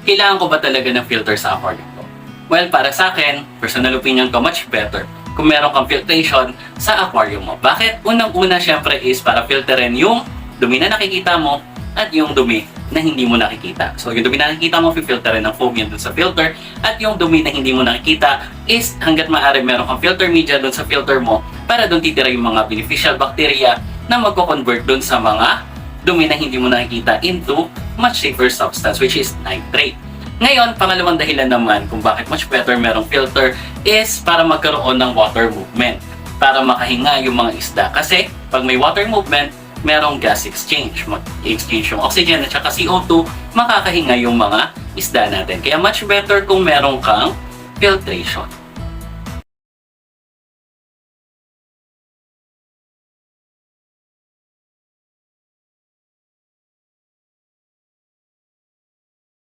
kailangan ko ba talaga ng filter sa aquarium ko? Well, para sa akin, personal opinion ko, much better kung meron kang filtration sa aquarium mo. Bakit? Unang-una syempre is para filterin yung dumi na nakikita mo at yung dumi na hindi mo nakikita. So, yung dumi na nakikita mo, filterin ng foam yun dun sa filter. At yung dumi na hindi mo nakikita is hanggat maaari meron kang filter media dun sa filter mo para dun titira yung mga beneficial bacteria na magko-convert dun sa mga dumi na hindi mo nakikita into much safer substance, which is nitrate. Ngayon, pangalawang dahilan naman kung bakit much better merong filter is para magkaroon ng water movement. Para makahinga yung mga isda. Kasi pag may water movement, merong gas exchange. Mag-exchange yung oxygen at saka CO2, makakahinga yung mga isda natin. Kaya much better kung meron kang filtration.